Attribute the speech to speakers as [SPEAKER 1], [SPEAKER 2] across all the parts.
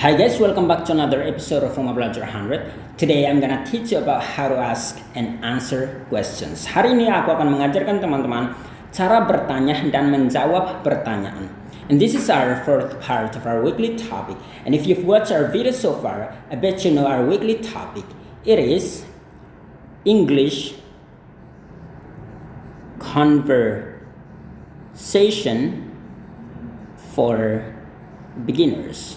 [SPEAKER 1] Hi guys, welcome back to another episode of Rumah Belajar 100. Today I'm gonna teach you about how to ask and answer questions. Hari ini aku akan mengajarkan teman-teman cara bertanya dan menjawab pertanyaan. And this is our fourth part of our weekly topic. And if you've watched our video so far, I bet you know our weekly topic. It is English conversation for beginners.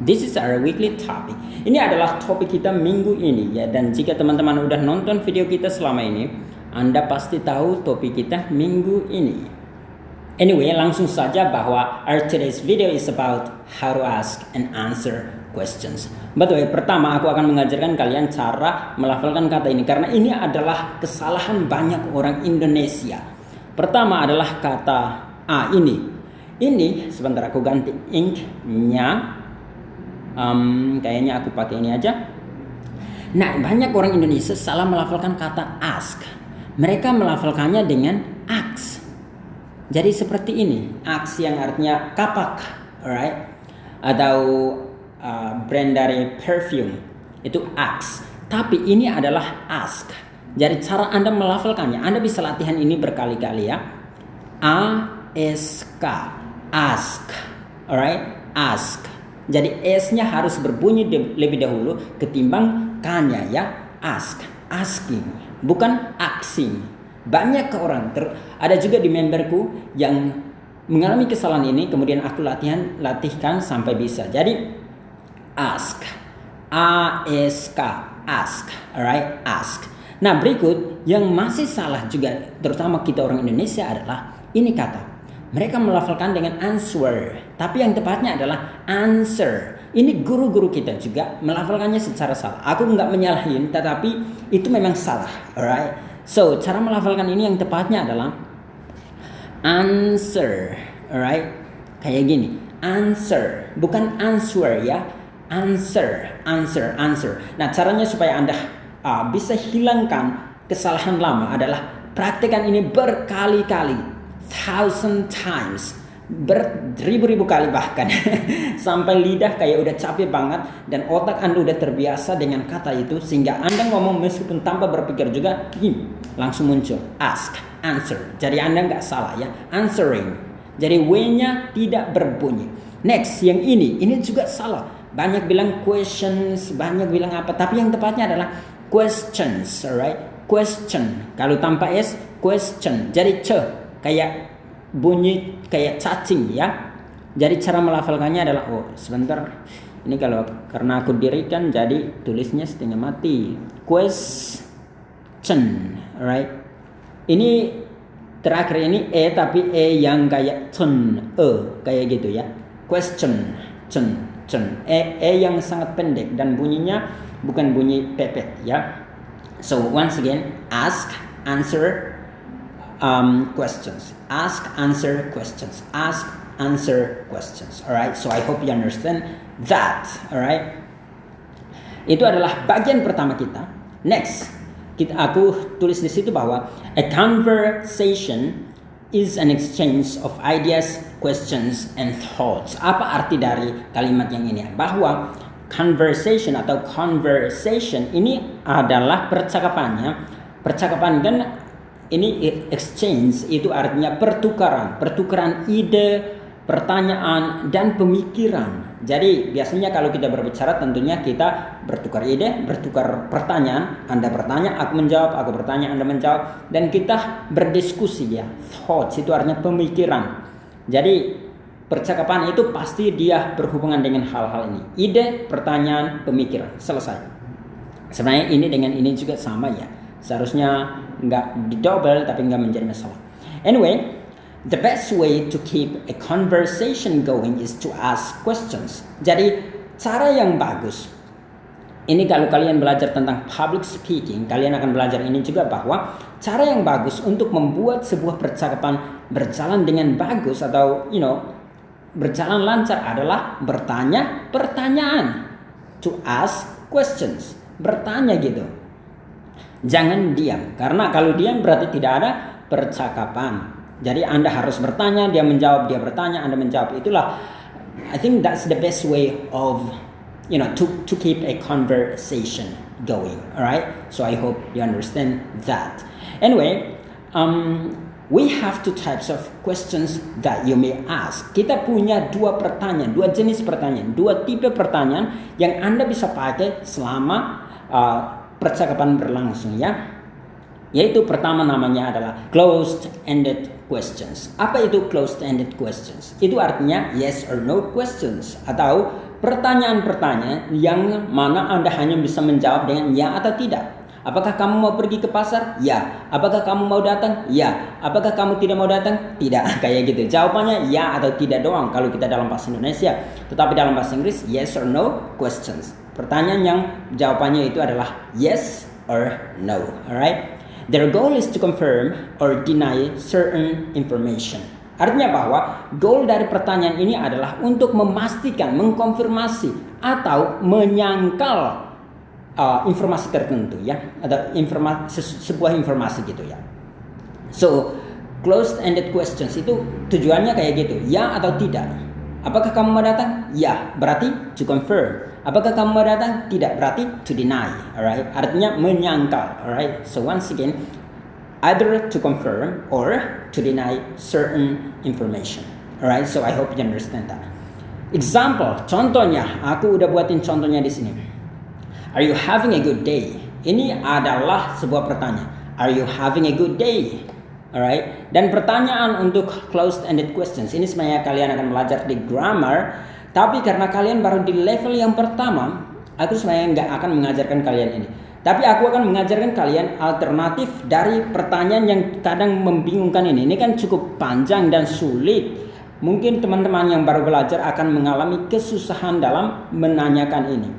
[SPEAKER 1] This is our weekly topic. Ini adalah topik kita minggu ini ya. Dan jika teman-teman udah nonton video kita selama ini, Anda pasti tahu topik kita minggu ini. Anyway, langsung saja bahwa our today's video is about how to ask and answer questions. By the way, pertama aku akan mengajarkan kalian cara melafalkan kata ini karena ini adalah kesalahan banyak orang Indonesia. Pertama adalah kata ini. Ini sebentar aku ganti ink-nya. Kayaknya aku pakai ini aja. Nah, banyak orang Indonesia salah melafalkan kata ask. Mereka melafalkannya dengan ask. Jadi seperti ini, ask yang artinya kapak, alright? Atau brand dari perfume itu ask. Tapi ini adalah ask. Jadi cara Anda melafalkannya, Anda bisa latihan ini berkali-kali ya. A-S-K, ask, alright? Ask. Jadi S-nya harus berbunyi lebih dahulu ketimbang K-nya ya. Ask, asking, bukan asking. Banyak orang, ada juga di memberku yang mengalami kesalahan ini, kemudian aku latihkan sampai bisa. Jadi ask, A-S-K, ask, alright, ask. Nah berikut yang masih salah juga, terutama kita orang Indonesia adalah ini kata. Mereka melafalkan dengan answer, tapi yang tepatnya adalah answer. Ini guru-guru kita juga melafalkannya secara salah. Aku nggak menyalahin, tetapi itu memang salah, alright? So cara melafalkan ini yang tepatnya adalah answer, alright? Kayak gini, answer, bukan answer ya, answer, answer, answer. Nah caranya supaya Anda bisa hilangkan kesalahan lama adalah praktekkan ini berkali-kali. 1,000 times, beribu-ribu kali bahkan sampai lidah kayak udah capek banget dan otak Anda udah terbiasa dengan kata itu sehingga Anda ngomong meskipun tanpa berpikir juga langsung muncul ask, answer. Jadi Anda nggak salah ya, answering. Jadi W-nya tidak berbunyi. Next, yang ini juga salah. Banyak bilang questions, banyak bilang apa, tapi yang tepatnya adalah questions, alright? Question. Kalau tanpa S, question. Jadi kayak bunyi kayak cacing ya. Jadi cara melafalkannya adalah sebentar. Ini karena aku dirikan jadi tulisnya setengah mati. Question, alright? Ini terakhir ini tapi yang kayak kayak gitu ya. Question, cen. Yang sangat pendek dan bunyinya bukan bunyi pepet ya. So once again, ask, answer, questions. Ask, answer, questions. Ask, answer, questions. Alright, so I hope you understand that. Alright, itu adalah bagian pertama kita. Next, aku tulis di situ bahwa a conversation is an exchange of ideas, questions, and thoughts. Apa arti dari kalimat yang ini? Bahwa conversation atau conversation ini adalah percakapan kan. Ini exchange itu artinya pertukaran ide, pertanyaan, dan pemikiran. Jadi biasanya kalau kita berbicara tentunya kita bertukar ide, bertukar pertanyaan. Anda bertanya, aku menjawab, aku bertanya, Anda menjawab. Dan kita berdiskusi ya. Thoughts itu artinya pemikiran. Jadi percakapan itu pasti dia berhubungan dengan hal-hal ini. Ide, pertanyaan, pemikiran. Selesai. Sebenarnya ini dengan ini juga sama ya. Seharusnya nggak didouble tapi nggak menjadi masalah. Anyway, the best way to keep a conversation going is to ask questions. Jadi cara yang bagus, ini kalau kalian belajar tentang public speaking, kalian akan belajar ini juga bahwa cara yang bagus untuk membuat sebuah percakapan berjalan dengan bagus atau berjalan lancar adalah bertanya pertanyaan. To ask questions, bertanya gitu. Jangan diam, karena kalau diam berarti tidak ada percakapan. Jadi Anda harus bertanya, dia menjawab, dia bertanya, Anda menjawab. Itulah I think that's the best way of, to keep a conversation going. All right. So I hope you understand that. Anyway, we have two types of questions that you may ask. Kita punya dua jenis pertanyaan, dua tipe pertanyaan yang Anda bisa pakai selama percakapan berlangsung ya. Yaitu pertama namanya adalah closed-ended questions. Apa itu closed-ended questions? Itu artinya yes or no questions atau pertanyaan-pertanyaan yang mana Anda hanya bisa menjawab dengan ya atau tidak. Apakah kamu mau pergi ke pasar? Ya. Apakah kamu mau datang? Ya. Apakah kamu tidak mau datang? Tidak. Kayak gitu. Jawabannya ya atau tidak doang kalau kita dalam bahasa Indonesia. Tetapi dalam bahasa Inggris yes or no questions. Pertanyaan yang jawabannya itu adalah yes or no. Alright? Their goal is to confirm or deny certain information. Artinya bahwa goal dari pertanyaan ini adalah untuk memastikan, mengkonfirmasi atau menyangkal informasi tertentu ya, atau sebuah informasi gitu ya. So closed-ended questions itu tujuannya kayak gitu, ya atau tidak. Apakah kamu mau datang? Ya, berarti to confirm. Apakah kamu mau datang? Tidak, berarti to deny. Alright, artinya menyangkal. Alright, so once again, either to confirm or to deny certain information. Alright, so I hope you understand that. Example, contohnya, aku udah buatin contohnya di sini. Are you having a good day? Ini adalah sebuah pertanyaan. Are you having a good day? Alright, dan pertanyaan untuk closed-ended questions ini sebenarnya kalian akan belajar di grammar, tapi karena kalian baru di level yang pertama, aku sebenarnya nggak akan mengajarkan kalian ini. Tapi aku akan mengajarkan kalian alternatif dari pertanyaan yang kadang membingungkan ini. Ini kan cukup panjang dan sulit. Mungkin teman-teman yang baru belajar akan mengalami kesusahan dalam menanyakan ini.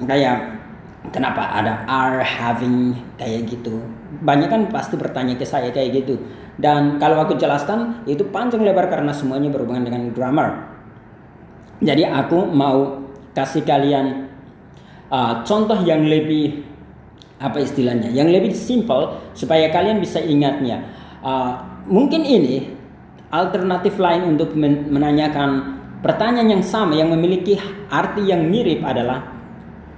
[SPEAKER 1] Kayak kenapa ada are, having, kayak gitu. Banyak kan pasti bertanya ke saya kayak gitu. Dan kalau aku jelaskan itu panjang lebar karena semuanya berhubungan dengan grammar. Jadi aku mau kasih kalian contoh yang lebih yang lebih simple supaya kalian bisa ingatnya. Mungkin ini alternatif lain untuk menanyakan pertanyaan yang sama yang memiliki arti yang mirip adalah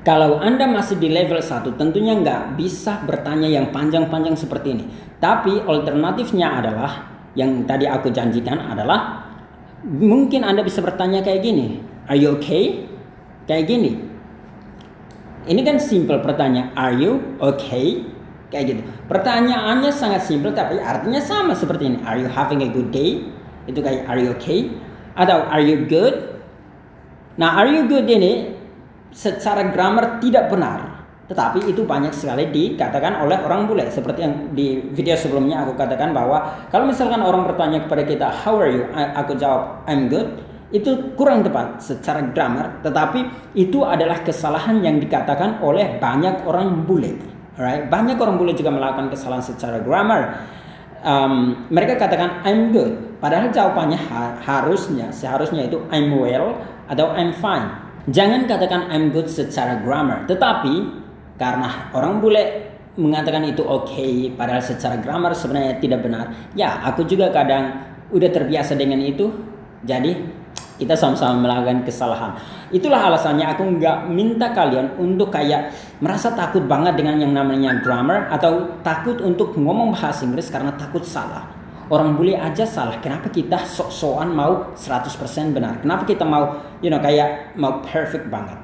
[SPEAKER 1] kalau Anda masih di level 1, tentunya nggak bisa bertanya yang panjang-panjang seperti ini. Tapi alternatifnya adalah, yang tadi aku janjikan adalah, mungkin Anda bisa bertanya kayak gini. Are you okay? Kayak gini. Ini kan simple pertanyaan. Are you okay? Kayak gitu. Pertanyaannya sangat simple, tapi artinya sama seperti ini. Are you having a good day? Itu kayak are you okay? Atau are you good? Nah, are you good ini secara grammar tidak benar, tetapi itu banyak sekali dikatakan oleh orang bule. Seperti yang di video sebelumnya aku katakan bahwa kalau misalkan orang bertanya kepada kita how are you, aku jawab I'm good, itu kurang tepat secara grammar, tetapi itu adalah kesalahan yang dikatakan oleh banyak orang bule. Alright, banyak orang bule juga melakukan kesalahan secara grammar. Mereka katakan I'm good, padahal jawabannya seharusnya itu I'm well atau I'm fine. Jangan katakan I'm good secara grammar, tetapi karena orang bule mengatakan itu okay, padahal secara grammar sebenarnya tidak benar. Ya, aku juga kadang udah terbiasa dengan itu, jadi kita sama-sama melakukan kesalahan. Itulah alasannya aku nggak minta kalian untuk kayak merasa takut banget dengan yang namanya grammar atau takut untuk ngomong bahasa Inggris karena takut salah. Orang bule aja salah, kenapa kita sok-sokan mau 100% benar? Kenapa kita mau, kayak mau perfect banget?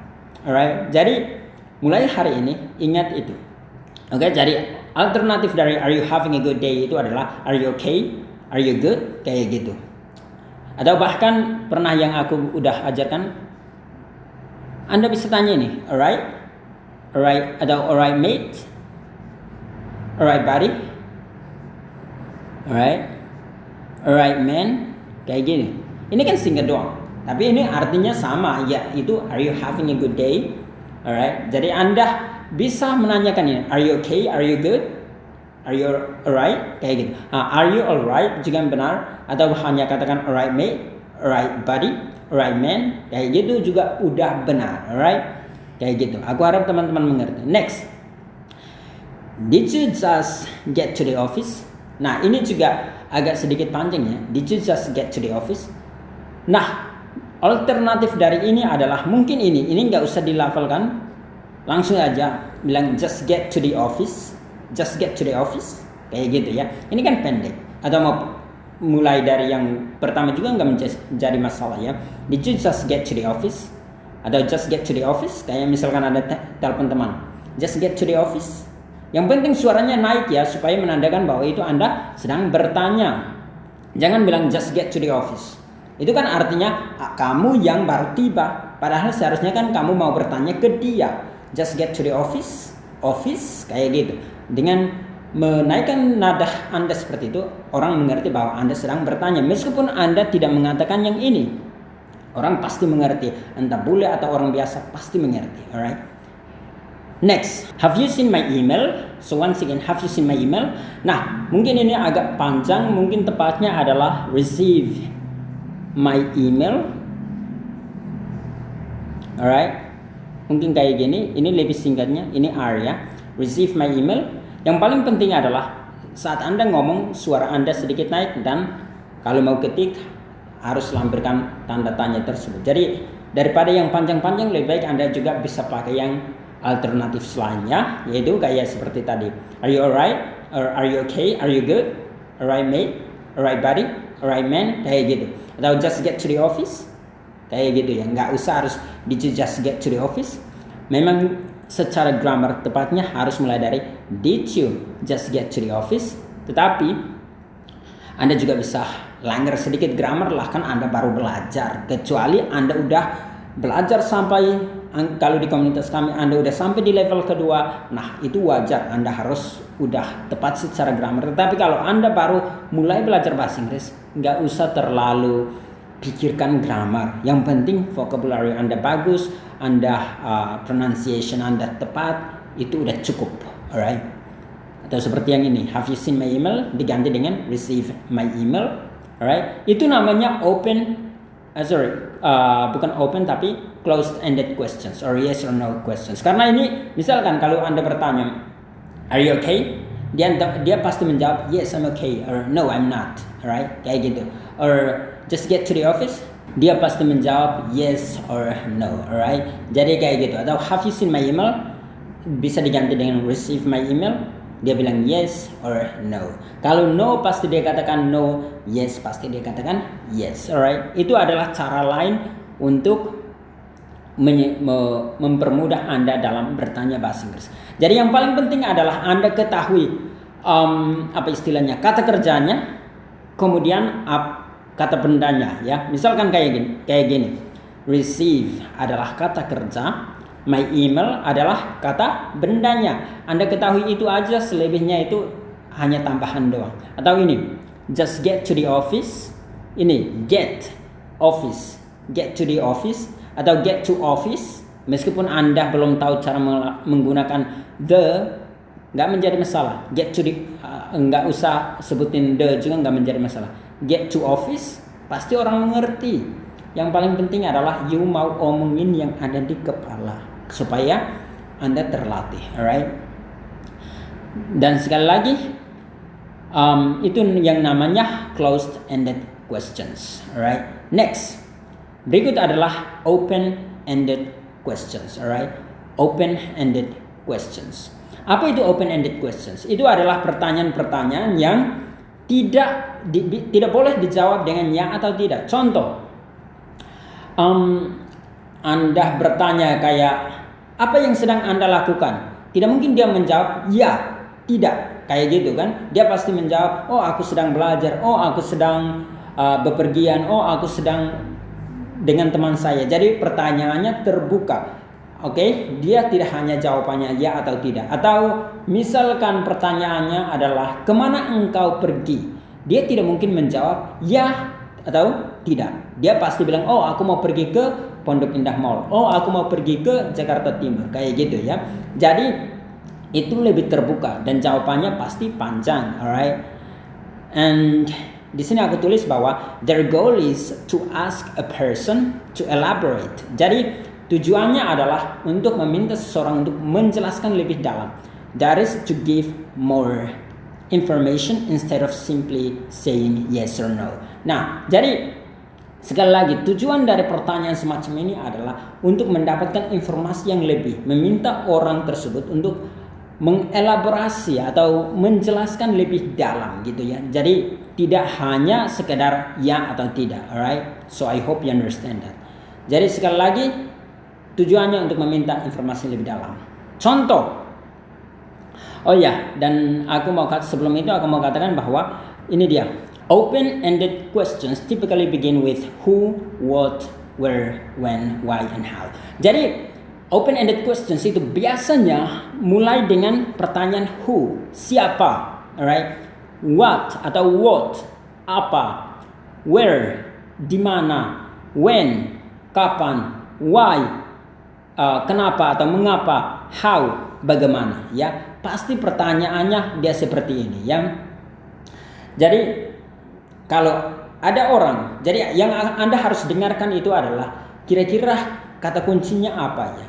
[SPEAKER 1] Alright, jadi mulai hari ini ingat itu. Oke, jadi alternatif dari are you having a good day itu adalah are you okay? Are you good? Kayak gitu. Atau bahkan pernah yang aku udah ajarkan, Anda bisa tanya ini, alright? Alright, atau alright mate? Alright buddy? Alright? Alright man, kayak gini. Ini kan singkat doang, tapi ini artinya sama, ya itu are you having a good day? Alright, jadi Anda bisa menanyakan ini, are you okay? Are you good? Are you alright? Kayak gitu. Are you alright juga benar, atau hanya katakan alright mate, alright buddy, alright man, kayak gitu juga udah benar. Alright, kayak gitu. Aku harap teman-teman mengerti. Next, did you just get to the office? Nah, ini juga agak sedikit panjang ya. Did you just get to the office? Nah, Alternatif dari ini adalah mungkin ini nggak usah dilafalkan, langsung aja bilang just get to the office, kayak gitu ya. Ini kan pendek. Atau mau mulai dari yang pertama juga nggak menjadi masalah ya. Did you just get to the office? Atau just get to the office, kayak misalkan ada telepon teman, just get to the office. Yang penting suaranya naik ya, supaya menandakan bahwa itu Anda sedang bertanya. Jangan bilang just get to the office. Itu kan artinya kamu yang baru tiba, padahal seharusnya kan kamu mau bertanya ke dia. Just get to the office, kayak gitu. Dengan menaikkan nada Anda seperti itu, orang mengerti bahwa Anda sedang bertanya. Meskipun Anda tidak mengatakan yang ini, orang pasti mengerti, entah bule atau orang biasa pasti mengerti. Alright. Next, have you seen my email? So once again, have you seen my email? Nah, mungkin ini agak panjang, mungkin tepatnya adalah receive my email. Alright. Mungkin kayak gini, ini lebih singkatnya, ini R ya. Receive my email. Yang paling penting adalah saat Anda ngomong, suara Anda sedikit naik, dan kalau mau ketik harus lampirkan tanda tanya tersebut. Jadi daripada yang panjang-panjang, lebih baik Anda juga bisa pakai yang alternatif lainnya, yaitu kayak seperti tadi. Are you alright? Or are you okay? Are you good? Alright mate? Alright buddy? Alright man? Kayak gitu. Atau just get to the office? Kayak gitu ya. Nggak usah harus did you just get to the office. Memang secara grammar tepatnya harus mulai dari did you just get to the office. Tetapi Anda juga bisa langgar sedikit grammar lah, kan Anda baru belajar. Kecuali Anda udah belajar sampai, kalau di komunitas kami Anda udah sampai di level kedua, nah itu wajar, Anda harus udah tepat secara grammar. Tetapi kalau Anda baru mulai belajar bahasa Inggris, nggak usah terlalu pikirkan grammar. Yang penting vocabulary Anda bagus, Anda pronunciation Anda tepat, itu udah cukup. Alright. Atau seperti yang ini, have you seen my email, diganti dengan receive my email. Alright. Itu namanya bukan open tapi closed ended questions or yes or no questions. Karena ini misalkan kalau Anda bertanya are you okay, dia pasti menjawab yes I'm okay or no I'm not. Alright, kayak gitu. Or just get to the office, dia pasti menjawab yes or no. Alright, jadi kayak gitu. Atau have you seen my email, bisa diganti dengan receive my email, dia bilang yes or no. Kalau no pasti dia katakan no, yes pasti dia katakan yes. Alright, itu adalah cara lain untuk mempermudah Anda dalam bertanya bahasa Inggris. Jadi yang paling penting adalah Anda ketahui istilahnya, kata kerjanya, kemudian kata bendanya ya. Misalkan kayak gini. Receive adalah kata kerja, my email adalah kata bendanya. Anda ketahui itu aja, selebihnya itu hanya tambahan doang. Atau ini, just get to the office. Ini get office, get to the office atau get to office. Meskipun Anda belum tahu cara menggunakan the, nggak menjadi masalah. Get to the, nggak usah sebutin the juga, nggak menjadi masalah. Get to office, pasti orang mengerti. Yang paling penting adalah you mau omongin yang ada di kepala, supaya Anda terlatih. Alright. Dan sekali lagi, itu yang namanya closed ended questions. Alright. Next, berikut adalah open ended questions. Alright. Open ended questions. Apa itu open ended questions? Itu adalah pertanyaan-pertanyaan yang tidak boleh dijawab dengan ya atau tidak. Contoh, Anda bertanya kayak apa yang sedang Anda lakukan? Tidak mungkin dia menjawab ya, tidak, kayak gitu kan? Dia pasti menjawab, oh aku sedang belajar, oh aku sedang bepergian, oh aku sedang dengan teman saya. Jadi pertanyaannya terbuka. Oke, dia tidak hanya jawabannya ya atau tidak. Atau misalkan pertanyaannya adalah kemana engkau pergi? Dia tidak mungkin menjawab ya atau tidak. Dia pasti bilang, oh aku mau pergi ke Pondok Indah Mall. Oh aku mau pergi ke Jakarta Timur. Kayak gitu ya. Jadi itu lebih terbuka dan jawabannya pasti panjang. Alright. And di sini aku tulis bahwa their goal is to ask a person to elaborate. Jadi tujuannya adalah untuk meminta seseorang untuk menjelaskan lebih dalam. That is to give more information instead of simply saying yes or no. Nah, jadi Sekali lagi, tujuan dari pertanyaan semacam ini adalah untuk mendapatkan informasi yang lebih, meminta orang tersebut untuk mengelaborasi atau menjelaskan lebih dalam gitu ya. Jadi tidak hanya sekedar ya atau tidak, alright? So I hope you understand that. Jadi sekali lagi, tujuannya untuk meminta informasi lebih dalam. Contoh. Oh ya, dan sebelum itu aku mau katakan bahwa ini dia. Open-ended questions typically begin with who, what, where, when, why, and how. Jadi open-ended questions itu biasanya mulai dengan pertanyaan who, siapa, alright? What atau what, apa, where, di mana, when, kapan, why, kenapa atau mengapa, how, bagaimana, ya. Pasti pertanyaannya dia seperti ini, ya. Jadi kalau ada orang, jadi yang Anda harus dengarkan itu adalah kira-kira kata kuncinya apa ya.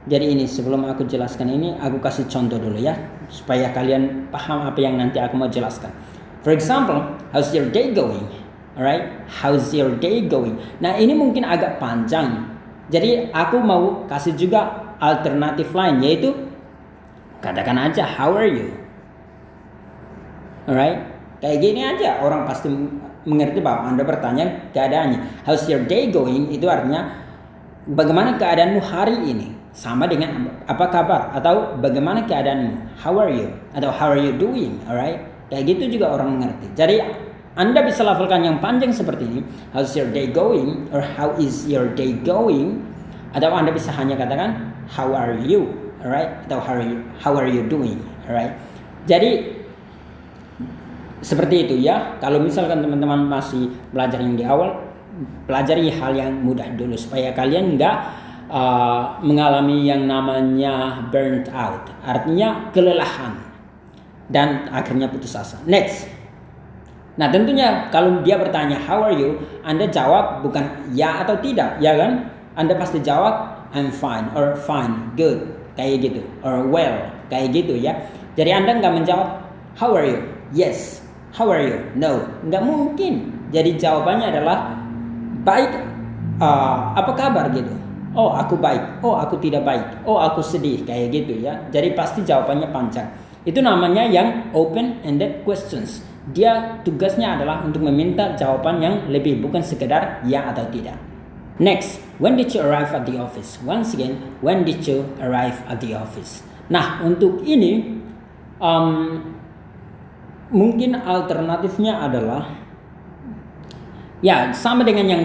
[SPEAKER 1] Jadi ini sebelum aku jelaskan ini, aku kasih contoh dulu ya, supaya kalian paham apa yang nanti aku mau jelaskan. For example, how's your day going? Alright, how's your day going? Nah ini mungkin agak panjang, jadi aku mau kasih juga alternatif lain, yaitu katakan aja how are you? Alright. Kayak gini aja orang pasti mengerti bahwa Anda bertanya keadaannya. How's your day going? Itu artinya bagaimana keadaanmu hari ini? Sama dengan apa kabar? Atau bagaimana keadaanmu? How are you? Atau how are you doing? Alright? Kayak gitu juga orang mengerti. Jadi Anda bisa lafalkan yang panjang seperti ini. How's your day going? Or how is your day going? Atau Anda bisa hanya katakan how are you? Alright? Atau how are you doing? Alright? Jadi seperti itu ya. Kalau misalkan teman-teman masih belajar yang di awal, pelajari hal yang mudah dulu supaya kalian nggak mengalami yang namanya burnt out, artinya kelelahan dan akhirnya putus asa. Next. Nah tentunya kalau dia bertanya how are you, Anda jawab bukan ya atau tidak, ya kan? Anda pasti jawab I'm fine or fine, good, kayak gitu, or well, kayak gitu ya. Jadi Anda nggak menjawab how are you, yes. How are you? No, nggak mungkin. Jadi jawabannya adalah baik. Apa kabar gitu? Oh, aku baik. Oh, aku tidak baik. Oh, aku sedih. Kayak gitu ya. Jadi pasti jawabannya panjang. Itu namanya yang open-ended questions. Dia tugasnya adalah untuk meminta jawaban yang lebih, bukan sekedar ya atau tidak. Next, when did you arrive at the office? Once again, when did you arrive at the office? Nah, untuk ini mungkin alternatifnya adalah ya sama dengan yang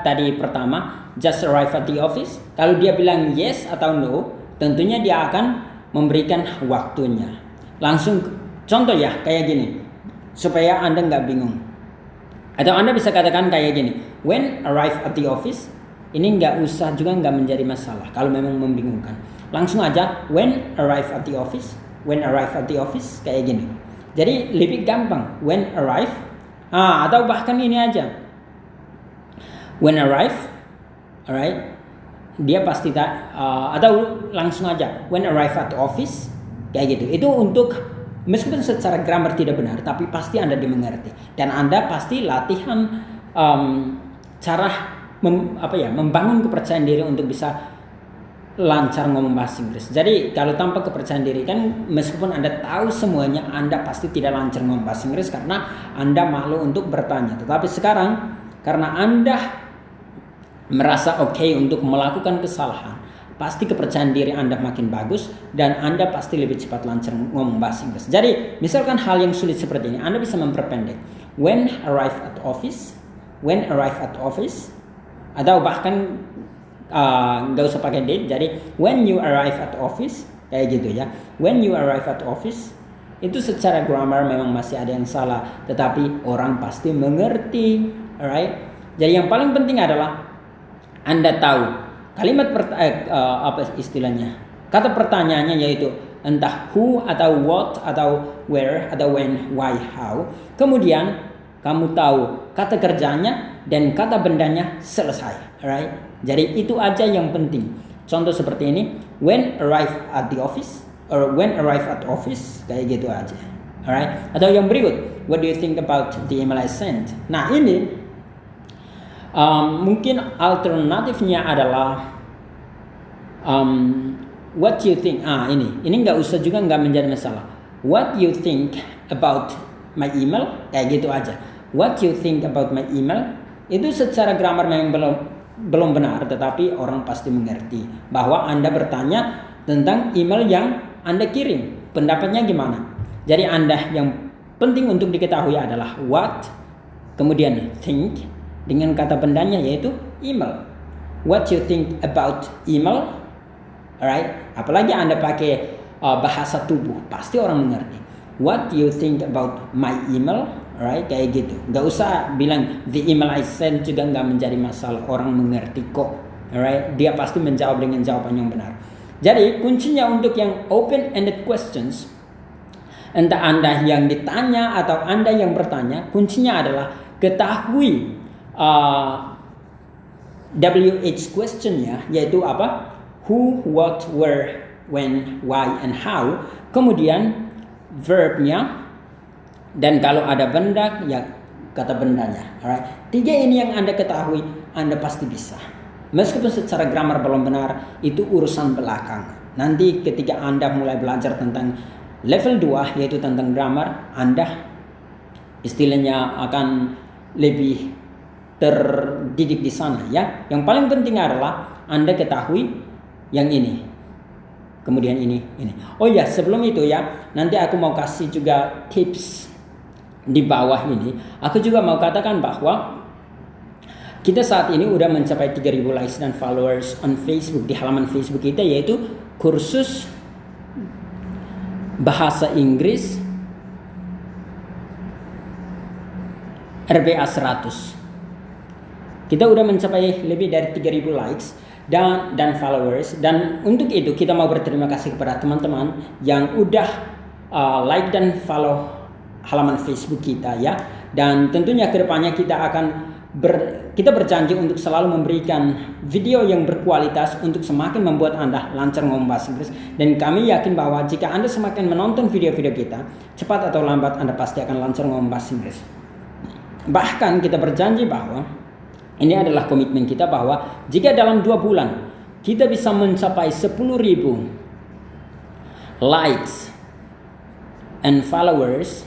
[SPEAKER 1] tadi pertama, just arrive at the office. Kalau dia bilang yes atau no, tentunya dia akan memberikan waktunya. Langsung contoh ya kayak gini, supaya Anda nggak bingung. Atau Anda bisa katakan kayak gini, when arrive at the office. Ini nggak usah juga, nggak menjadi masalah kalau memang membingungkan. Langsung aja when arrive at the office. When arrive at the office kayak gini. Jadi lebih gampang when arrive, atau bahkan ini aja when arrive, alright, dia pasti atau langsung aja when arrive at office kayak gitu. Itu untuk meskipun secara grammar tidak benar, tapi pasti Anda dimengerti dan Anda pasti latihan cara membangun kepercayaan diri untuk bisa lancar ngomong bahasa Inggris. Jadi kalau tanpa kepercayaan diri kan meskipun Anda tahu semuanya, Anda pasti tidak lancar ngomong bahasa Inggris karena Anda malu untuk bertanya. Tetapi sekarang karena Anda merasa oke untuk melakukan kesalahan, pasti kepercayaan diri Anda makin bagus dan Anda pasti lebih cepat lancar ngomong bahasa Inggris. Jadi misalkan hal yang sulit seperti ini, Anda bisa memperpendek when arrive at office, when arrive at office, atau bahkan nggak usah pakai date, jadi when you arrive at office kayak gitu ya. When you arrive at office itu secara grammar memang masih ada yang salah, tetapi orang pasti mengerti, alright. Jadi yang paling penting adalah Anda tahu kalimat apa istilahnya, kata pertanyaannya, yaitu entah who atau what atau where atau when, why, how. Kemudian kamu tahu kata kerjanya dan kata bendanya, selesai, alright. Jadi itu aja yang penting. Contoh seperti ini, when arrive at the office or when arrive at office, kayak gitu aja, alright. Atau yang berikut, what do you think about the email I sent? Nah ini Mungkin alternatifnya adalah what you think. Ini nggak usah juga, nggak menjadi masalah. What you think about my email, kayak gitu aja. What you think about my email itu secara grammar memang belum benar, tetapi orang pasti mengerti bahwa Anda bertanya tentang email yang Anda kirim. Pendapatnya gimana? Jadi Anda yang penting untuk diketahui adalah what, kemudian think dengan kata bendanya yaitu email. What you think about email, alright? Apalagi Anda pakai bahasa tubuh, pasti orang mengerti. What you think about my email, alright? Kayak gitu. Gak usah bilang the email I sent juga nggak menjadi masalah, orang mengerti kok, alright? Dia pasti menjawab dengan jawaban yang benar. Jadi kuncinya untuk yang open-ended questions, entah Anda yang ditanya atau Anda yang bertanya, kuncinya adalah ketahui WH questionnya, yaitu apa? Who, what, where, when, why, and how. Kemudian verbnya, dan kalau ada benda ya kata bendanya. Alright, 3 ini yang Anda ketahui, Anda pasti bisa. Meskipun secara grammar belum benar, itu urusan belakang. Nanti ketika Anda mulai belajar tentang level 2 yaitu tentang grammar, Anda istilahnya akan lebih terdidik di sana ya. Yang paling penting adalah Anda ketahui yang ini. Kemudian ini. Oh ya, sebelum itu ya, nanti aku mau kasih juga tips di bawah ini. Aku juga mau katakan bahwa kita saat ini udah mencapai 3.000 likes dan followers on Facebook, di halaman Facebook kita, yaitu kursus bahasa Inggris RBA 100. Kita udah mencapai lebih dari 3.000 likes dan followers, dan untuk itu kita mau berterima kasih kepada teman-teman yang udah like dan follow halaman Facebook kita ya. Dan tentunya kedepannya kita akan kita berjanji untuk selalu memberikan video yang berkualitas untuk semakin membuat Anda lancar ngomong bahasa Inggris. Dan kami yakin bahwa jika Anda semakin menonton video-video kita, cepat atau lambat Anda pasti akan lancar ngomong bahasa Inggris. Bahkan kita berjanji bahwa ini adalah komitmen kita, bahwa jika dalam 2 bulan kita bisa mencapai 10.000 likes and followers,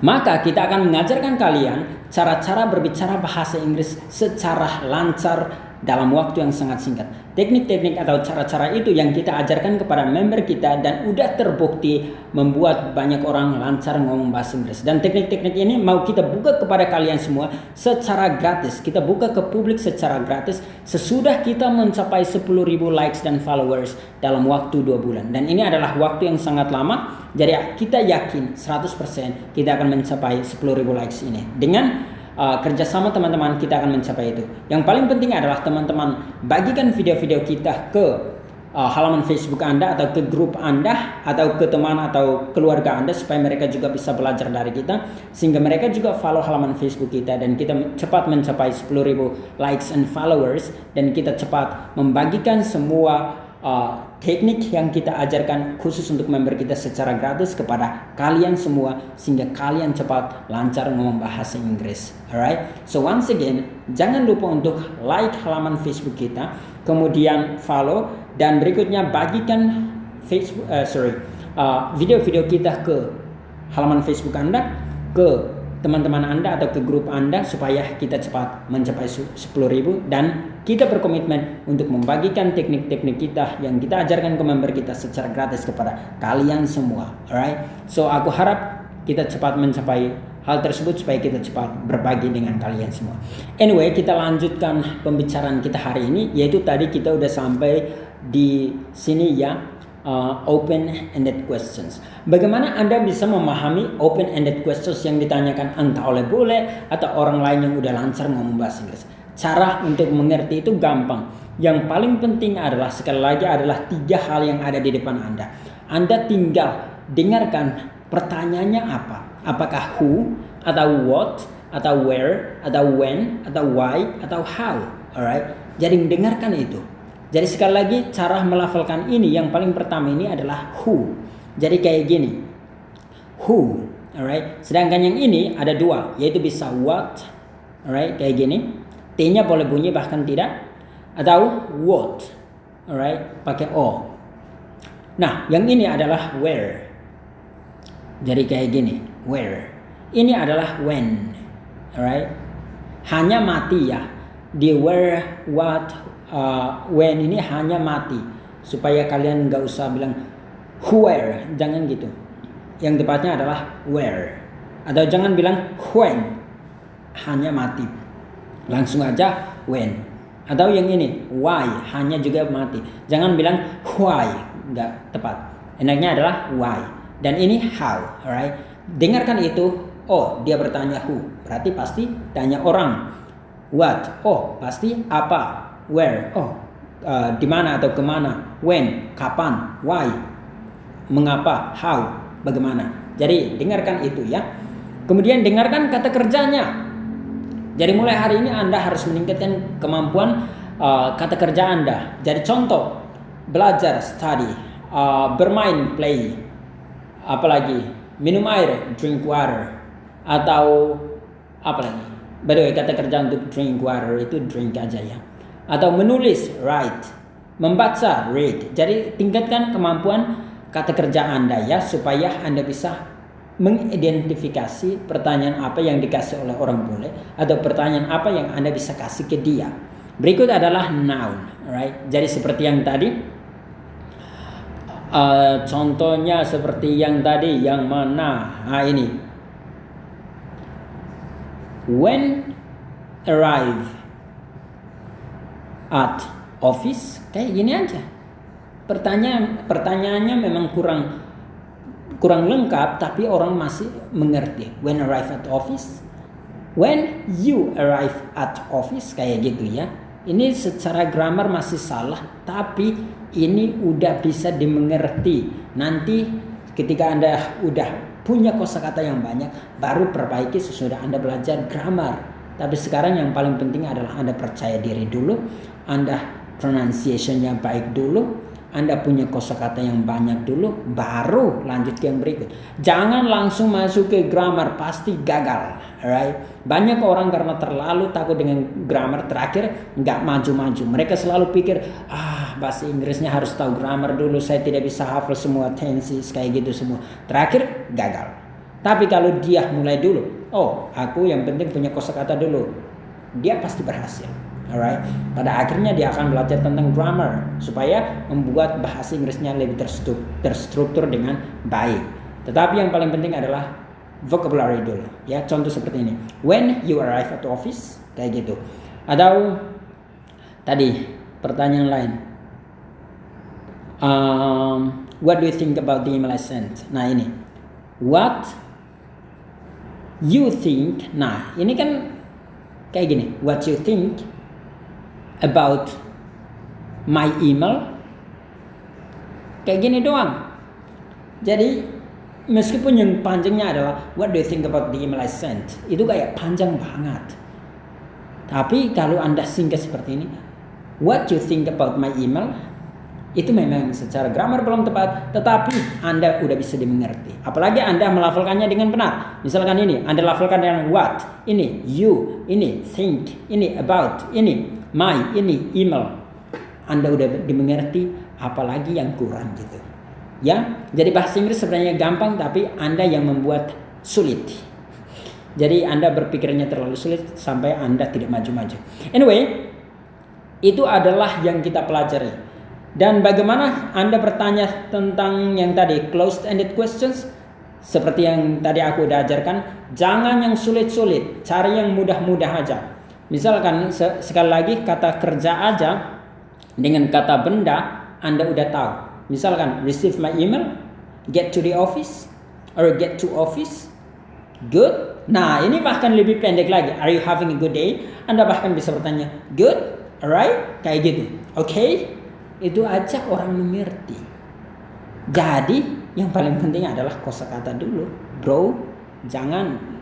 [SPEAKER 1] maka kita akan mengajarkan kalian cara-cara berbicara bahasa Inggris secara lancar dalam waktu yang sangat singkat. Teknik-teknik atau cara-cara itu yang kita ajarkan kepada member kita dan udah terbukti membuat banyak orang lancar ngomong bahasa Inggris. Dan teknik-teknik ini mau kita buka kepada kalian semua secara gratis. Kita buka ke publik secara gratis sesudah kita mencapai 10.000 likes dan followers dalam waktu 2 bulan. Dan ini adalah waktu yang sangat lama. Jadi kita yakin 100% kita akan mencapai 10.000 likes ini. Dengan kerjasama teman-teman kita akan mencapai itu. Yang paling penting adalah teman-teman bagikan video-video kita ke halaman Facebook Anda atau ke grup Anda atau ke teman atau keluarga Anda supaya mereka juga bisa belajar dari kita, sehingga mereka juga follow halaman Facebook kita dan kita cepat mencapai 10.000 likes and followers, dan kita cepat membagikan semua teknik yang kita ajarkan khusus untuk member kita secara gratis kepada kalian semua, sehingga kalian cepat lancar ngomong bahasa Inggris. Alright, so once again, jangan lupa untuk like halaman Facebook kita, kemudian follow, dan berikutnya bagikan video-video kita ke halaman Facebook Anda, ke teman-teman Anda atau ke grup Anda, supaya kita cepat mencapai 10.000, dan kita berkomitmen untuk membagikan teknik-teknik kita yang kita ajarkan ke member kita secara gratis kepada kalian semua. Alright, so aku harap kita cepat mencapai hal tersebut supaya kita cepat berbagi dengan kalian semua. Anyway, kita lanjutkan pembicaraan kita hari ini, yaitu tadi kita udah sampai di sini ya. Open-ended questions. Bagaimana Anda bisa memahami open-ended questions yang ditanyakan entah oleh bule atau orang lain yang udah lancar ngomong bahasa Inggris? Cara untuk mengerti itu gampang. Yang paling penting adalah, sekali lagi, adalah 3 hal yang ada di depan Anda. Anda tinggal dengarkan pertanyaannya apa. Apakah who, atau what, atau where, atau when, atau why, atau how. Alright? Jadi dengarkan itu. Jadi sekali lagi, cara melafalkan ini yang paling pertama ini adalah who. Jadi kayak gini, who, alright. Sedangkan yang ini ada 2, yaitu bisa what, alright, kayak gini. T-nya boleh bunyi bahkan tidak. Atau what, alright, pakai O. Nah, yang ini adalah where. Jadi kayak gini, where. Ini adalah when, alright. Hanya mati ya. Di where, what, when ini hanya mati. Supaya kalian nggak usah bilang where, jangan gitu. Yang tepatnya adalah where. Atau jangan bilang when, hanya mati. Langsung aja when. Atau yang ini why, hanya juga mati. Jangan bilang why, nggak tepat. Enaknya adalah why. Dan ini how, alright. Dengarkan itu. Oh, dia bertanya who, berarti pasti tanya orang. What, oh pasti apa. Where, oh di mana atau kemana. When, kapan. Why, mengapa. How, bagaimana. Jadi dengarkan itu ya. Kemudian dengarkan kata kerjanya. Jadi mulai hari ini Anda harus meningkatkan kemampuan kata kerja Anda. Jadi contoh, belajar, study, bermain, play, apalagi minum air, drink water, atau apalagi. By the way, kata kerja untuk drink water itu drink aja ya. Atau menulis, write, membaca, read. Jadi tingkatkan kemampuan kata kerja Anda ya, supaya Anda bisa mengidentifikasi pertanyaan apa yang dikasih oleh orang bule atau pertanyaan apa yang Anda bisa kasih ke dia. Berikut adalah noun, right? Jadi seperti yang tadi, contohnya seperti yang tadi, yang mana? Nah ini, when arrive at office, kayak gini aja. Pertanyaannya memang kurang lengkap, tapi orang masih mengerti. When arrive at office, when you arrive at office, kayak gitu ya. Ini secara grammar masih salah, tapi ini udah bisa dimengerti. Nanti ketika Anda udah punya kosakata yang banyak, baru perbaiki sesudah Anda belajar grammar. Tapi sekarang yang paling penting adalah Anda percaya diri dulu, Anda pronunciation-nya baik dulu, Anda punya kosakata yang banyak dulu, baru lanjut ke yang berikut. Jangan langsung masuk ke grammar, pasti gagal, right? Banyak orang karena terlalu takut dengan grammar, terakhir nggak maju-maju. Mereka selalu pikir, bahasa Inggrisnya harus tahu grammar dulu, saya tidak bisa hafal semua tenses kayak gitu semua. Terakhir gagal. Tapi kalau dia mulai dulu, aku yang penting punya kosakata dulu, dia pasti berhasil. Alright, pada akhirnya dia akan belajar tentang grammar supaya membuat bahasa Inggrisnya lebih terstruktur dengan baik. Tetapi yang paling penting adalah vocabulary dulu. Ya, contoh seperti ini. When you arrive at office, kayak gitu. Atau tadi pertanyaan lain. What do you think about the email I sent? Nah ini, what you think. Nah ini kan kayak gini. What you think about my email, kayak gini doang. Jadi meskipun yang panjangnya adalah what do you think about the email I sent, itu kayak panjang banget. Tapi kalau Anda singkat seperti ini, what you think about my email, itu memang secara grammar belum tepat, tetapi Anda udah bisa dimengerti. Apalagi Anda melafalkannya dengan benar. Misalkan ini, Anda lafalkan dengan what, ini you, ini think, ini about, ini my, ini email. Anda udah dimengerti, apalagi yang kurang gitu. Ya, jadi bahasa Inggris sebenarnya gampang, tapi Anda yang membuat sulit. Jadi Anda berpikirnya terlalu sulit sampai Anda tidak maju-maju. Anyway, itu adalah yang kita pelajari. Dan bagaimana Anda bertanya tentang yang tadi closed-ended questions, seperti yang tadi aku udah ajarkan, jangan yang sulit-sulit, cari yang mudah-mudah aja. Misalkan sekali lagi kata kerja aja dengan kata benda Anda udah tahu. Misalkan receive my email, get to the office, or get to office, good. Nah ini bahkan lebih pendek lagi. Are you having a good day? Anda bahkan bisa bertanya good, alright, kayak gitu. Okay, itu aja orang mengerti. Jadi yang paling penting adalah kosakata dulu, bro. Jangan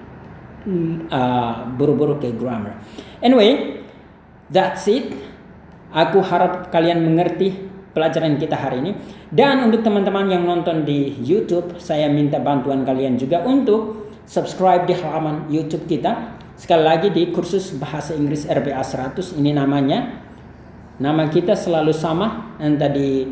[SPEAKER 1] buru-buru ke grammar. Anyway, that's it. Aku harap kalian mengerti pelajaran kita hari ini. Dan untuk teman-teman yang nonton di YouTube, saya minta bantuan kalian juga untuk subscribe di halaman YouTube kita Sekali lagi di kursus bahasa Inggris RBA 100 ini namanya. Nama kita selalu sama, entah di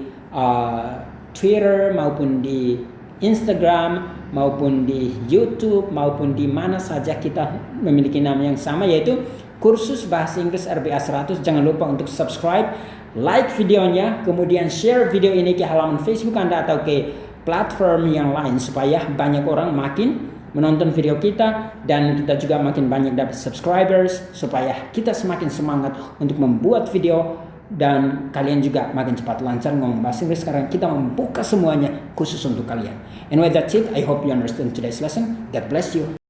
[SPEAKER 1] Twitter maupun di Instagram maupun di YouTube maupun di mana saja kita memiliki nama yang sama, yaitu kursus bahasa Inggris RBA 100. Jangan lupa untuk subscribe, like videonya, kemudian share video ini ke halaman Facebook Anda atau ke platform yang lain supaya banyak orang makin menonton video kita dan kita juga makin banyak dapat subscribers, supaya kita semakin semangat untuk membuat video dan kalian juga makin cepat lancar ngomong bahasa Inggris karena kita membuka semuanya khusus untuk kalian. And with that said, I hope you understand today's lesson. God bless you.